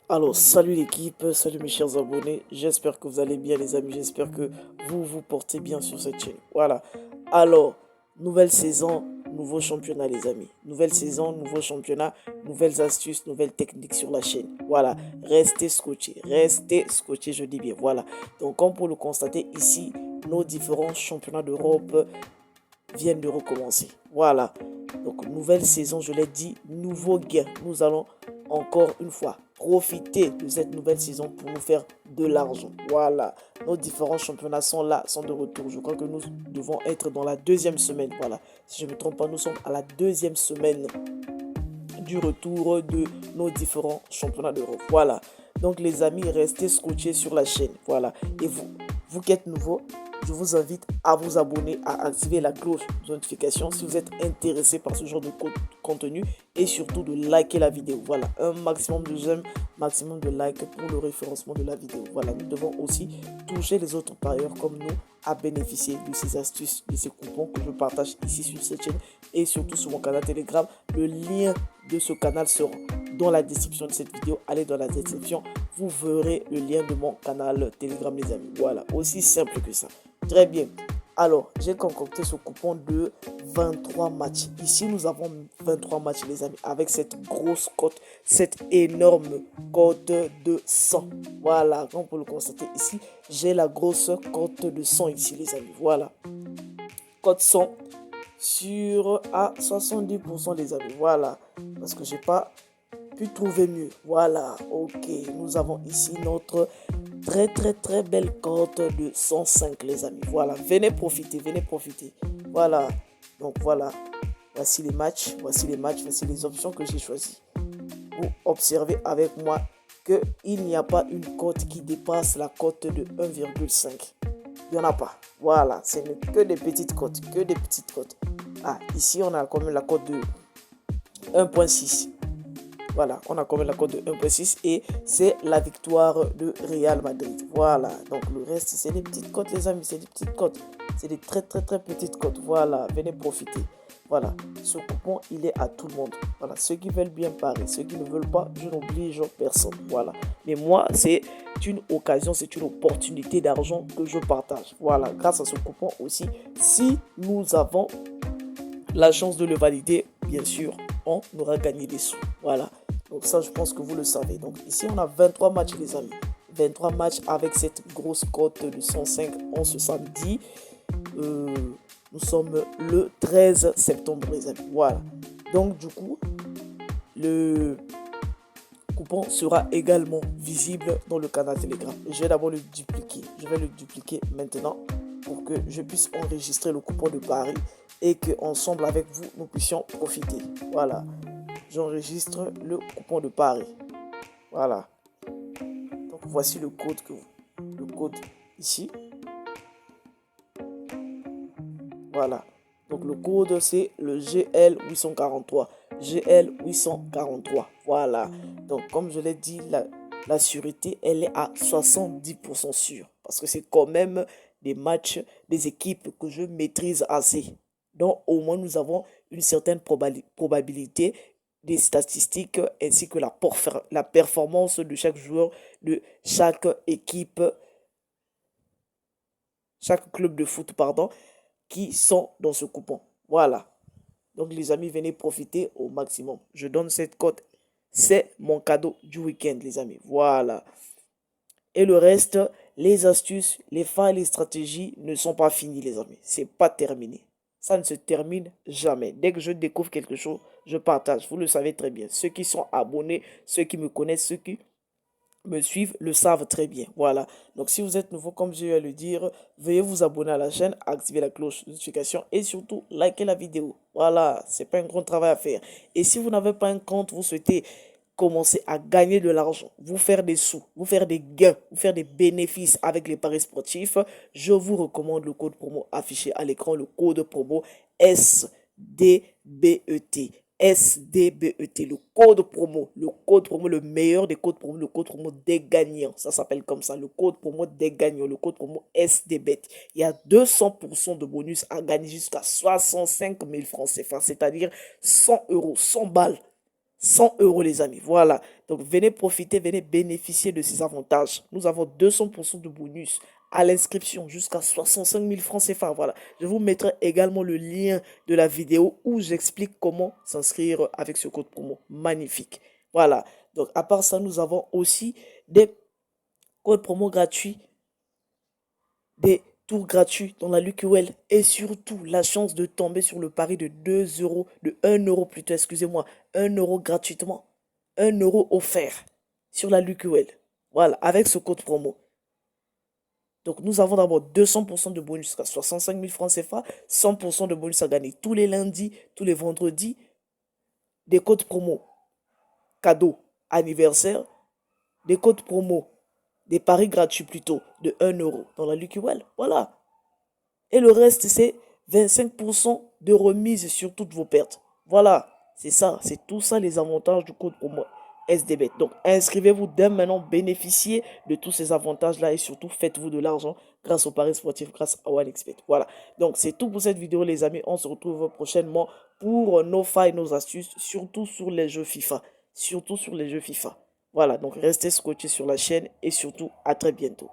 Alors, salut l'équipe, salut mes chers abonnés, j'espère que vous allez bien les amis, j'espère que vous vous portez bien sur cette chaîne. Voilà, alors, nouvelle saison, nouveau championnat les amis. Nouvelle saison, nouveau championnat, nouvelles astuces, nouvelles techniques sur la chaîne. Voilà, restez scotchés, je dis bien. Voilà, donc comme pour le constater ici, nos différents championnats d'Europe viennent de recommencer. Voilà. Donc, nouvelle saison, je l'ai dit, nouveau gain. Nous allons encore une fois profiter de cette nouvelle saison pour nous faire de l'argent. Voilà. Nos différents championnats sont là, sont de retour. Je crois que nous devons être dans la deuxième semaine. Voilà. Si je ne me trompe pas, nous sommes à la deuxième semaine du retour de nos différents championnats d'Europe. Voilà. Donc les amis, restez scotchés sur la chaîne. Voilà. Et vous qui êtes nouveau, je vous invite à vous abonner, à activer la cloche de notification si vous êtes intéressé par ce genre de contenu et surtout de liker la vidéo. Voilà, un maximum de j'aime, maximum de likes pour le référencement de la vidéo. Voilà, nous devons aussi toucher les autres parieurs comme nous à bénéficier de ces astuces, de ces coupons que je partage ici sur cette chaîne et surtout sur mon canal Telegram. Le lien de ce canal sera dans la description de cette vidéo. Allez dans la description, vous verrez le lien de mon canal Telegram les amis. Voilà, aussi simple que ça. Très bien. Alors, j'ai concocté ce coupon de 23 matchs. Ici, nous avons 23 matchs, les amis, avec cette grosse cote, cette énorme cote de 100. Voilà, comme vous pouvez le constater ici, j'ai la grosse cote de 100 ici, les amis. Voilà, cote 100 sur à 70%, les amis. Voilà, parce que j'ai pas pu trouver mieux. Voilà, ok, nous avons ici notre très belle cote de 105 les amis. Voilà, venez profiter, venez profiter. Voilà, donc voilà, voici les matchs, voici les options que j'ai choisies. Vous observez avec moi qu'il n'y a pas une cote qui dépasse la cote de 1,5. Il n'y en a pas. Voilà, ce n'est que des petites cotes, que des petites cotes. Ah, ici on a quand même la cote de 1,6. Voilà, on a quand même la cote de 1,6 et c'est la victoire de Real Madrid. Voilà, donc le reste, c'est des petites cotes, les amis, c'est des petites cotes. C'est des très petites cotes. Voilà, venez profiter. Voilà, ce coupon, il est à tout le monde. Voilà, ceux qui veulent bien parier, ceux qui ne veulent pas, je n'oblige personne. Voilà, mais moi, c'est une occasion, c'est une opportunité d'argent que je partage. Voilà, grâce à ce coupon aussi, si nous avons la chance de le valider, bien sûr, on aura gagné des sous. Voilà. Donc ça, je pense que vous le savez. Donc ici, on a 23 matchs, les amis. 23 matchs avec cette grosse cote de 105 en ce samedi. Nous sommes le 13 septembre, les amis. Voilà. Donc du coup, le coupon sera également visible dans le canal Telegram. Je vais d'abord le dupliquer. Je vais le dupliquer maintenant pour que je puisse enregistrer le coupon de Paris et que ensemble avec vous, nous puissions profiter. Voilà. J'enregistre le coupon de Paris. Voilà. Donc voici le code ici. Voilà. Donc le code c'est le GL843. GL843. Voilà. Donc comme je l'ai dit, la sûreté, elle est à 70% sûre. Parce que c'est quand même des matchs, des équipes que je maîtrise assez. Donc au moins nous avons une certaine probabilité des statistiques ainsi que la performance de chaque joueur, de chaque équipe, chaque club de foot, pardon, qui sont dans ce coupon. Voilà. Donc les amis, venez profiter au maximum. Je donne cette cote. C'est mon cadeau du week-end, les amis. Voilà. Et le reste, les astuces, les failles, les stratégies ne sont pas finies, les amis. C'est pas terminé. Ça ne se termine jamais. Dès que je découvre quelque chose, je partage. Vous le savez très bien. Ceux qui sont abonnés, ceux qui me connaissent, ceux qui me suivent le savent très bien. Voilà. Donc si vous êtes nouveau, comme je vais le dire, veuillez vous abonner à la chaîne, activer la cloche de notification et surtout liker la vidéo. Voilà, c'est pas un grand travail à faire. Et si vous n'avez pas un compte, vous souhaitez commencer à gagner de l'argent, vous faire des sous, vous faire des gains, vous faire des bénéfices avec les paris sportifs, je vous recommande le code promo affiché à l'écran, le code promo SDBET. SDBET, le code promo, le meilleur des codes promo, le code promo des gagnants. Ça s'appelle comme ça, le code promo des gagnants, le code promo SDBET. Il y a 200% de bonus à gagner jusqu'à 65 000 francs CFA, c'est-à-dire 100 euros, 100 balles. 100 euros, les amis. Voilà. Donc, venez profiter, venez bénéficier de ces avantages. Nous avons 200% de bonus à l'inscription jusqu'à 65 000 francs CFA. Voilà. Je vous mettrai également le lien de la vidéo où j'explique comment s'inscrire avec ce code promo. Magnifique. Voilà. Donc, à part ça, nous avons aussi des codes promo gratuits, des tours gratuits dans la LucQL et surtout la chance de tomber sur le pari de 2 euros, de 1 euro plutôt, excusez-moi, 1 euro gratuitement, 1 euro offert sur la LucQL. Voilà, avec ce code promo. Donc nous avons d'abord 200% de bonus jusqu'à 65 000 francs CFA, 100% de bonus à gagner tous les lundis, tous les vendredis, des codes promo, cadeaux, anniversaire, des codes promo, des paris gratuits plutôt, de 1 euro dans la LucQL. Voilà. Et le reste, c'est 25% de remise sur toutes vos pertes. Voilà, c'est ça, c'est tout ça les avantages du code promo SDBet. Donc, inscrivez-vous dès maintenant, bénéficiez de tous ces avantages-là et surtout, faites-vous de l'argent grâce aux paris sportifs, grâce à OneXBet. Voilà, donc c'est tout pour cette vidéo, les amis. On se retrouve prochainement pour nos failles, nos astuces, surtout sur les jeux FIFA. Surtout sur les jeux FIFA. Voilà, donc restez scotchés sur la chaîne et surtout, à très bientôt.